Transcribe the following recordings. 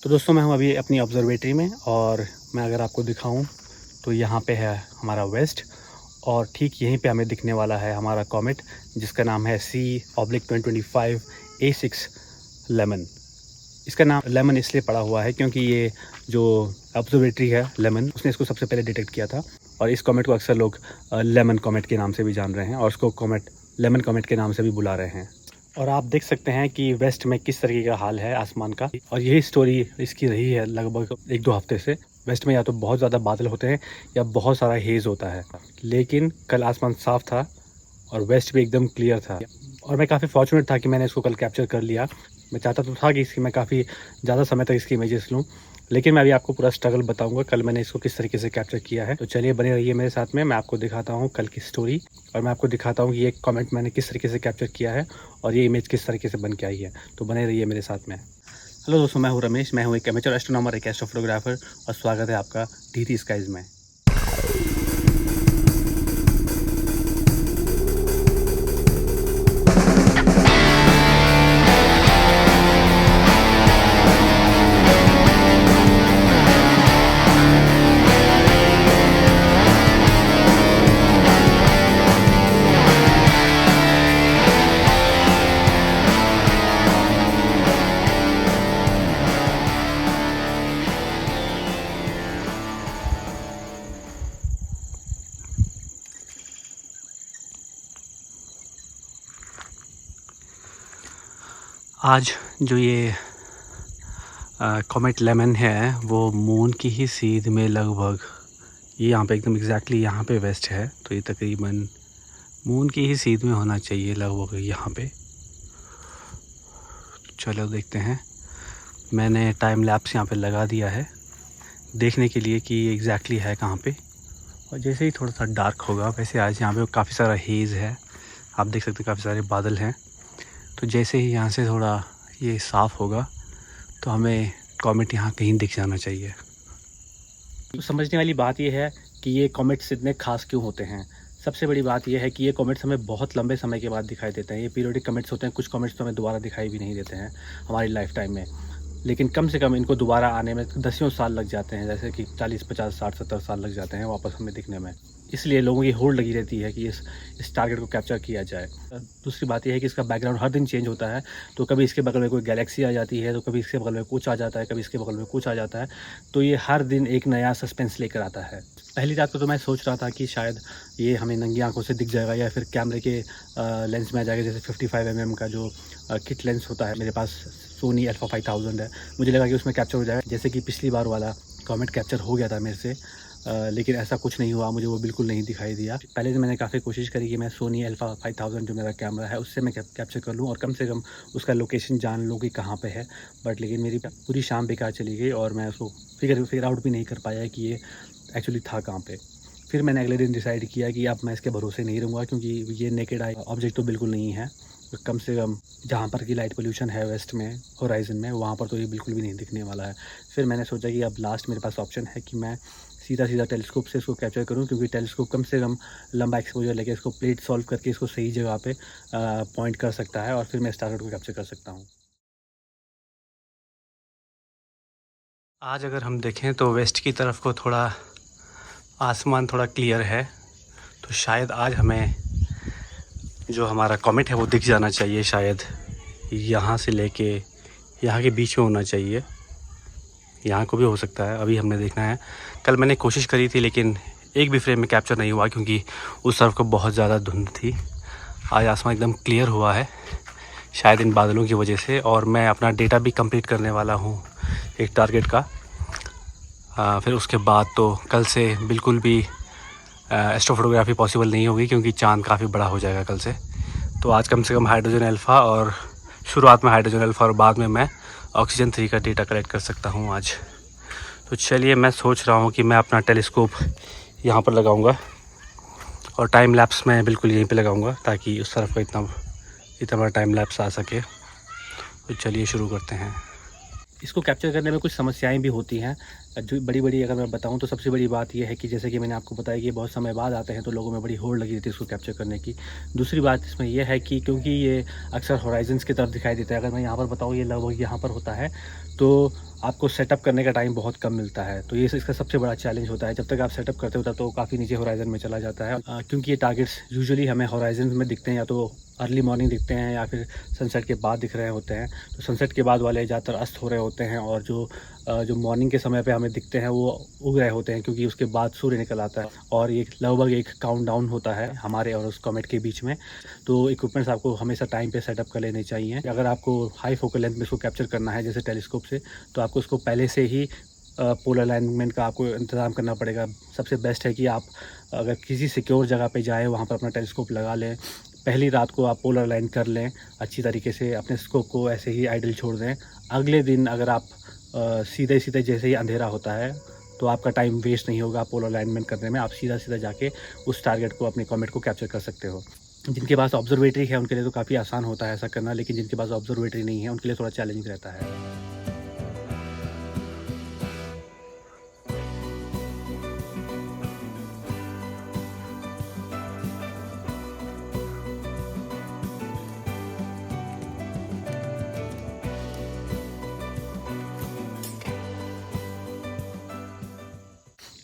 तो दोस्तों मैं हूँ अभी अपनी ऑब्जर्वेटरी में और मैं अगर आपको दिखाऊं तो यहाँ पे है हमारा वेस्ट और ठीक यहीं पे हमें दिखने वाला है हमारा कॉमेट जिसका नाम है C/2025 A6 लेमन। इसका नाम लेमन इसलिए पड़ा हुआ है क्योंकि ये जो ऑब्जर्वेटरी है लेमन उसने इसको सबसे पहले डिटेक्ट किया था और इस कॉमेट को अक्सर लोग लेमन कॉमेट के नाम से भी जान रहे हैं और उसको कॉमेट लेमन कॉमेट के नाम से भी बुला रहे हैं। और आप देख सकते हैं कि वेस्ट में किस तरीके का हाल है आसमान का और यही स्टोरी इसकी रही है लगभग 1-2 हफ्ते से। वेस्ट में या तो बहुत ज़्यादा बादल होते हैं या बहुत सारा हेज़ होता है, लेकिन कल आसमान साफ़ था और वेस्ट भी एकदम क्लियर था और मैं काफ़ी फॉर्चुनेट था कि मैंने इसको कल कैप्चर कर लिया। मैं चाहता तो था कि इसकी मैं काफ़ी ज़्यादा समय तक इसकी इमेजेस लूँ, लेकिन मैं अभी आपको पूरा स्ट्रगल बताऊंगा कल मैंने इसको किस तरीके से कैप्चर किया है। तो चलिए बने रहिए मेरे साथ में, मैं आपको दिखाता हूँ कल की स्टोरी और मैं आपको दिखाता हूँ कि ये कमेंट मैंने किस तरीके से कैप्चर किया है और ये इमेज किस तरीके से बन के आई है। तो बने रहिए मेरे साथ में। हेलो दोस्तों, मैं हूँ रमेश, मैं हूँ एक एमेचर एस्ट्रोनॉमर, एक एस्ट्रो फोटोग्राफर और स्वागत है आपका डीटी स्काइज में। आज जो ये कॉमेट लेमन है वो मून की ही सीध में लगभग ये यहाँ पे एकदम एग्जैक्टली यहाँ पे वेस्ट है, तो ये तकरीबन मून की ही सीध में होना चाहिए लगभग यहाँ पे। चलो देखते हैं, मैंने टाइम लैप्स यहाँ पे लगा दिया है देखने के लिए कि ये एग्जैक्टली है कहाँ पे। और जैसे ही थोड़ा सा डार्क होगा, वैसे आज यहाँ पे काफ़ी सारा हेज़ है, आप देख सकते हैं काफ़ी सारे बादल हैं। तो जैसे ही यहाँ से थोड़ा ये साफ़ होगा तो हमें कॉमेट यहाँ कहीं दिख जाना चाहिए। तो समझने वाली बात ये है कि ये कॉमेट्स इतने खास क्यों होते हैं। सबसे बड़ी बात यह है कि ये कॉमेट्स हमें बहुत लंबे समय के बाद दिखाई देते हैं। ये पीरियोडिक कॉमेट्स होते हैं, कुछ कॉमेट्स तो हमें दोबारा दिखाई भी नहीं देते हैं हमारी लाइफ टाइम में, लेकिन कम से कम इनको दोबारा आने में दसियों साल लग जाते हैं, जैसे कि 40, 50, 60, 70 साल लग जाते हैं वापस हमें दिखने में। इसलिए लोगों की होड़ लगी रहती है कि इस टारगेट को कैप्चर किया जाए। दूसरी बात यह है कि इसका बैकग्राउंड हर दिन चेंज होता है, तो कभी इसके बगल में कोई गैलेक्सी आ जाती है, तो कभी इसके बगल में कुछ आ जाता है, कभी इसके बगल में कुछ आ जाता है। तो ये हर दिन एक नया सस्पेंस लेकर आता है। पहली रात को तो मैं सोच रहा था कि शायद ये हमें नंगी आंखों से दिख जाएगा या फिर कैमरे के लेंस में आ जाएगा, जैसे 55 mm का जो किट लेंस होता है। मेरे पास सोनी अल्फा 5000 है, मुझे लगा कि उसमें कैप्चर हो जाएगा, जैसे कि पिछली बार वाला कॉमेट कैप्चर हो गया था मेरे से। लेकिन ऐसा कुछ नहीं हुआ, मुझे वो बिल्कुल नहीं दिखाई दिया। पहले से मैंने काफ़ी कोशिश करी कि मैं सोनी अल्फा 5000 जो मेरा कैमरा है उससे मैं कैप्चर कर लूँ और कम से कम उसका लोकेशन जान लूँ कि कहाँ पे है, बट लेकिन मेरी पूरी शाम बेकार चली गई और मैं उसको फिगर आउट भी नहीं कर पाया कि ये एक्चुअली था कहाँ पे। फिर मैंने अगले दिन डिसाइड किया कि अब मैं इसके भरोसे नहीं रहूँगा, क्योंकि ये नेकेड आई ऑब्जेक्ट तो बिल्कुल नहीं है। तो कम से कम जहाँ पर कि लाइट पोल्यूशन है वेस्ट में, होराइजन में, वहाँ पर तो ये बिल्कुल भी नहीं दिखने वाला है। फिर मैंने सोचा कि अब लास्ट मेरे पास ऑप्शन है कि मैं सीधा टेलीस्कोप से इसको कैप्चर करूं, क्योंकि टेलीस्कोप कम से कम लंबा एक्सपोजर लेके इसको प्लेट सॉल्व करके इसको सही जगह पे पॉइंट कर सकता है और फिर मैं इस टारगेट को कैप्चर कर सकता हूं। आज अगर हम देखें तो वेस्ट की तरफ को थोड़ा आसमान थोड़ा क्लियर है, तो शायद आज हमें जो हमारा कॉमेट है वो दिख जाना चाहिए। शायद यहाँ से लेके यहाँ के बीच में होना चाहिए, यहाँ को भी हो सकता है, अभी हमने देखना है। कल मैंने कोशिश करी थी लेकिन एक भी फ्रेम में कैप्चर नहीं हुआ, क्योंकि उस तरफ को बहुत ज़्यादा धुंध थी। आज आसमान एकदम क्लियर हुआ है, शायद इन बादलों की वजह से। और मैं अपना डेटा भी कंप्लीट करने वाला हूँ एक टारगेट का। फिर उसके बाद तो कल से बिल्कुल भी एस्ट्रो फोटोग्राफी पॉसिबल नहीं होगी, क्योंकि चाँद काफ़ी बड़ा हो जाएगा कल से। तो आज कम से कम हाइड्रोजन अल्फ़ा, और शुरुआत में हाइड्रोजन अल्फ़ा और बाद में मैं ऑक्सीजन 3 का डेटा कलेक्ट कर सकता हूँ आज। तो चलिए, मैं सोच रहा हूँ कि मैं अपना टेलीस्कोप यहाँ पर लगाऊंगा और टाइम लैप्स मैं बिल्कुल यहीं पे लगाऊंगा, ताकि उस तरफ का इतना बड़ा टाइम लैप्स आ सके। तो चलिए शुरू करते हैं। इसको कैप्चर करने में कुछ समस्याएं भी होती हैं, जो बड़ी अगर मैं बताऊं तो सबसे बड़ी बात यह है कि जैसे कि मैंने आपको बताया कि बहुत समय बाद आते हैं, तो लोगों में बड़ी होड़ लगी रहती है इसको कैप्चर करने की। दूसरी बात इसमें यह है कि क्योंकि ये अक्सर होराइजन्स की तरफ दिखाई देता है, अगर मैं यहाँ पर बताऊँ ये लगभग यहाँ पर होता है, तो आपको सेटअप करने का टाइम बहुत कम मिलता है। तो ये इसका सबसे बड़ा चैलेंज होता है। जब तक आप सेटअप करते हो तब तो काफ़ी नीचे होराइज़न में चला जाता है, क्योंकि ये टारगेट्स यूजुअली हमें होराइज़न में दिखते हैं, या तो अर्ली मॉर्निंग दिखते हैं या फिर सनसेट के बाद दिख रहे होते हैं। तो सनसेट के बाद वाले ज़्यादातर अस्त हो रहे होते हैं, और जो मॉर्निंग के समय पे हमें दिखते हैं वो उग रहे होते हैं, क्योंकि उसके बाद सूर्य निकल आता है। और ये लगभग एक काउंटडाउन होता है हमारे और उस कॉमेट के बीच में। तो इक्विपमेंट्स आपको हमेशा टाइम पे सेटअप कर लेने चाहिए। अगर आपको हाई फोकल लेंथ में इसको कैप्चर करना है जैसे टेलीस्कोप से, तो आपको उसको पहले से ही पोलर अलाइनमेंट का आपको इंतज़ाम करना पड़ेगा। सबसे बेस्ट है कि आप अगर किसी सिक्योर जगह पे जाएँ, वहाँ पर अपना टेलीस्कोप लगा लें। पहली रात को आप पोलर अलाइन कर लें अच्छी तरीके से, अपने स्कोप को ऐसे ही आइडल छोड़ दें। अगले दिन अगर आप सीधे सीधे जैसे ही अंधेरा होता है, तो आपका टाइम वेस्ट नहीं होगा पोलर अलाइनमेंट करने में। आप सीधा सीधा जाके उस टारगेट को, अपने कॉमेट को कैप्चर कर सकते हो। जिनके पास ऑब्जर्वेटरी है उनके लिए तो काफ़ी आसान होता है ऐसा करना, लेकिन जिनके पास ऑब्जर्वेटरी नहीं है उनके लिए थोड़ा चैलेंजिंग रहता है।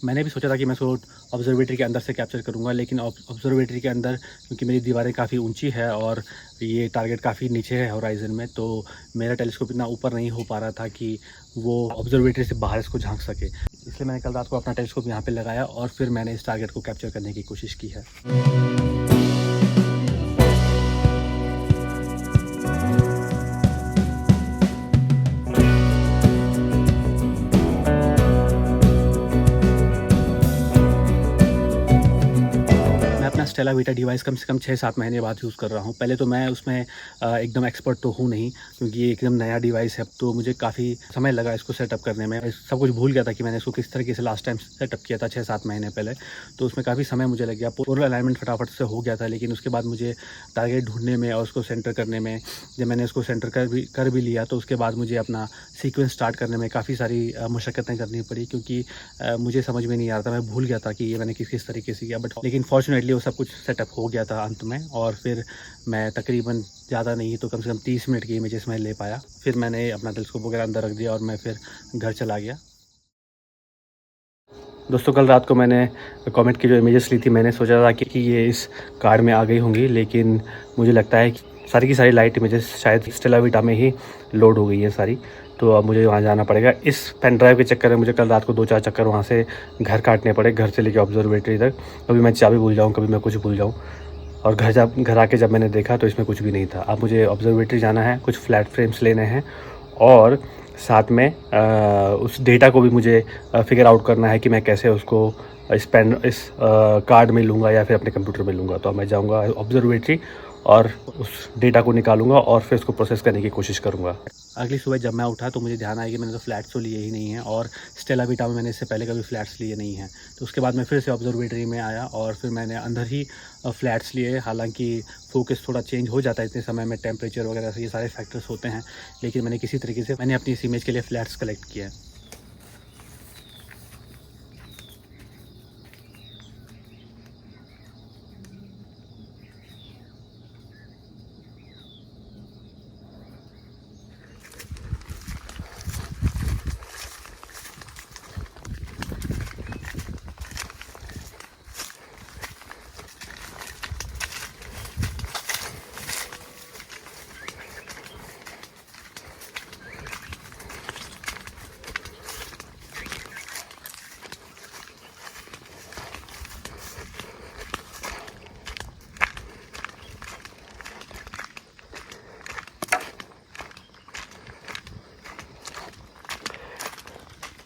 मैंने भी सोचा था कि मैं इसको ऑब्जर्वेटरी के अंदर से कैप्चर करूंगा, लेकिन ऑब्जर्वेटरी के अंदर क्योंकि मेरी दीवारें काफ़ी ऊंची है और ये टारगेट काफ़ी नीचे है होराइज़न में, तो मेरा टेलीस्कोप इतना ऊपर नहीं हो पा रहा था कि वो ऑब्जर्वेटरी से बाहर इसको झांक सके। इसलिए मैंने कल रात को अपना टेलीस्कोप यहाँ पर लगाया और फिर मैंने इस टारगेट को कैप्चर करने की कोशिश की है। स्टेला वीटा डिवाइस कम से कम 6-7 महीने बाद यूज़ कर रहा हूँ। पहले तो मैं उसमें एकदम एक्सपर्ट तो हूँ नहीं, क्योंकि ये एकदम नया डिवाइस है, तो मुझे काफ़ी समय लगा इसको सेटअप करने में। सब कुछ भूल गया था कि मैंने इसको किस तरीके से लास्ट टाइम सेटअप किया था 6-7 महीने पहले, तो उसमें काफ़ी समय मुझे लग गया। पूरा अलाइनमेंट फटाफट से हो गया था, लेकिन उसके बाद मुझे टारगेट ढूंढने में और उसको सेंटर करने में, जब मैंने उसको सेंटर कर भी लिया, तो उसके बाद मुझे अपना सीक्वेंस स्टार्ट करने में काफ़ी सारी मशक्क़तें करनी पड़ी, क्योंकि मुझे समझ में नहीं आ रहा था। मैं भूल गया था कि ये मैंने किस तरीके से किया, लेकिन फॉर्चुनेटली वो सब कुछ सेटअप हो गया था अंत में। और फिर मैं तकरीबन ज़्यादा नहीं तो कम से कम 30 मिनट की इमेजेस मैं ले पाया। फिर मैंने अपना टेलीस्कोप वगैरह अंदर रख दिया और मैं फिर घर चला गया। दोस्तों, कल रात को मैंने कॉमेट की जो इमेजेस ली थी, मैंने सोचा था कि ये इस कार्ड में आ गई होंगी, लेकिन मुझे लगता है कि सारी की सारी लाइट इमेजेस शायद स्टेला वीटा में ही लोड हो गई है सारी। तो अब मुझे वहाँ जाना पड़ेगा। इस पेन ड्राइव के चक्कर में मुझे कल रात को 2-4 चक्कर वहाँ से घर काटने पड़े, घर से लेके ऑब्जर्वेटरी तक। कभी मैं चाबी भूल जाऊँ, कभी मैं कुछ भूल जाऊँ। और घर आके जब मैंने देखा तो इसमें कुछ भी नहीं था। अब मुझे ऑब्जर्वेटरी जाना है, कुछ फ्लैट फ्रेम्स लेने हैं, और साथ में उस डेटा को भी मुझे फिगर आउट करना है कि मैं कैसे उसको इस कार्ड में लूँगा या फिर अपने कंप्यूटर में लूँगा। तो मैं जाऊँगा ऑब्जर्वेटरी और उस डेटा को निकालूंगा और फिर उसको प्रोसेस करने की कोशिश करूँगा। अगली सुबह जब मैं उठा तो मुझे ध्यान आया कि मैंने तो फ्लैट्स तो लिए ही नहीं हैं, और स्टेला वीटा में मैंने इससे पहले कभी फ्लैट्स लिए नहीं हैं। तो उसके बाद मैं फिर से ऑब्जर्वेटरी में आया और फिर मैंने अंदर ही फ्लैट्स लिए। हालांकि फोकस थोड़ा चेंज हो जाता है इतने समय में, टेम्परेचर वगैरह से ये सारे फैक्टर्स होते हैं, लेकिन मैंने किसी तरीके से अपनी इस इमेज के लिए फ्लैट्स कलेक्ट किया है।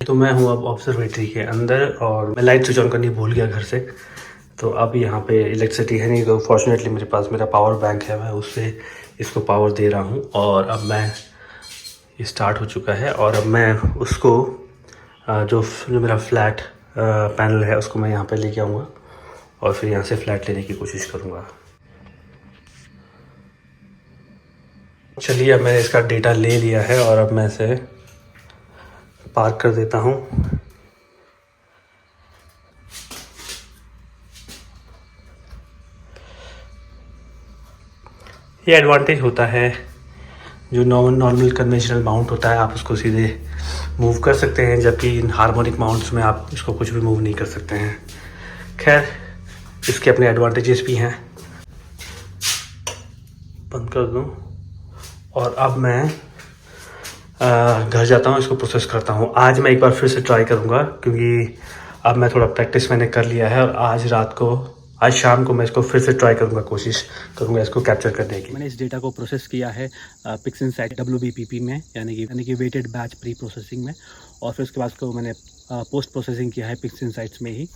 तो मैं हूँ अब ऑब्जर्वेटरी के अंदर और मैं लाइट स्विच ऑन करनी भूल गया घर से। तो अब यहाँ पे इलेक्ट्रिसिटी है नहीं, तो फॉर्चुनेटली मेरे पास मेरा पावर बैंक है, मैं उससे इसको पावर दे रहा हूँ। और अब मैं ये स्टार्ट हो चुका है और अब मैं उसको जो मेरा फ्लैट पैनल है उसको मैं यहाँ पे लेके आऊँगा और फिर यहाँ से फ्लैट लेने की कोशिश करूँगा। चलिए, अब मैंने इसका डेटा ले लिया है और अब मैं इसे पार्क कर देता हूँ। ये एडवांटेज होता है जो नॉर्मल कन्वेंशनल माउंट होता है, आप उसको सीधे मूव कर सकते हैं, जबकि इन हार्मोनिक माउंट्स में आप इसको कुछ भी मूव नहीं कर सकते हैं। खैर, इसके अपने एडवांटेजेस भी हैं। बंद कर दूं और अब मैं घर जाता हूँ, इसको प्रोसेस करता हूँ। आज मैं एक बार फिर से ट्राई करूँगा, क्योंकि अब मैं थोड़ा प्रैक्टिस मैंने कर लिया है और आज शाम को मैं इसको फिर से ट्राई करूँगा, कोशिश करूँगा इसको कैप्चर करने की। मैंने इस डेटा को प्रोसेस किया है PixInsight WBPP में, यानी कि वेटेड बैच प्री प्रोसेसिंग में, और फिर उसके बाद उसको मैंने पोस्ट प्रोसेसिंग किया है PixInsight में ही।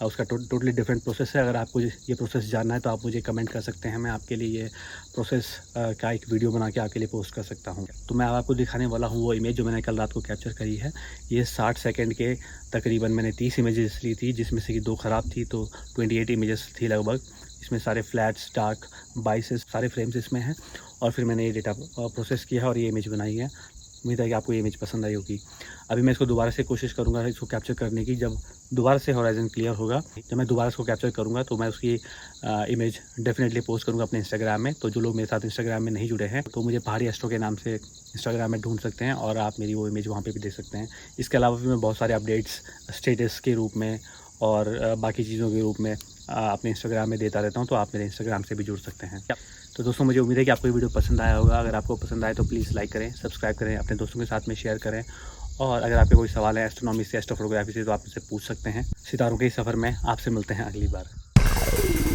उसका टोटली डिफरेंट प्रोसेस है। अगर आपको ये प्रोसेस जानना है तो आप मुझे कमेंट कर सकते हैं, मैं आपके लिए ये प्रोसेस का एक वीडियो बना के आपके लिए पोस्ट कर सकता हूँ। तो मैं आपको दिखाने वाला हूँ वो इमेज जो मैंने कल रात को कैप्चर करी है। ये 60 सेकंड के तकरीबन मैंने 30 इमेजेस ली थी, जिसमें से कि 2 ख़राब थी, तो 28 इमेजेस थी लगभग। इसमें सारे फ्लैट्स, डार्क, बाइसेस, सारे फ्रेम्स इसमें हैं। और फिर मैंने ये डेटा प्रोसेस किया है और ये इमेज बनाई है। उम्मीद है कि आपको ये इमेज पसंद आई होगी। अभी मैं इसको दोबारा से कोशिश करूँगा इसको कैप्चर करने की। जब दोबारा से होराइज़न क्लियर होगा, जब मैं दोबारा इसको कैप्चर करूँगा तो मैं उसकी इमेज डेफिनेटली पोस्ट करूँगा अपने इंस्टाग्राम में। तो जो लोग मेरे साथ इंस्टाग्राम में नहीं जुड़े हैं तो मुझे पहाड़ी एस्ट्रो के नाम से इंस्टाग्राम में ढूंढ सकते हैं और आप मेरी वो इमेज वहाँ पे भी देख सकते हैं। इसके अलावा भी मैं बहुत सारे अपडेट्स स्टेटस के रूप में और बाकी चीज़ों के रूप में अपने इंस्टाग्राम में देता रहता हूँ, तो आप मेरे इंस्टाग्राम से भी जुड़ सकते हैं। तो दोस्तों, मुझे उम्मीद है कि आपको ये वीडियो पसंद आया होगा। अगर आपको पसंद आए तो प्लीज़ लाइक करें, सब्सक्राइब करें, अपने दोस्तों के साथ में शेयर करें। और अगर आपके कोई सवाल है एस्ट्रोनॉमी से, एस्ट्रोफोटोग्राफी से, तो आप मुझसे पूछ सकते हैं। सितारों के इस सफ़र में आपसे मिलते हैं अगली बार।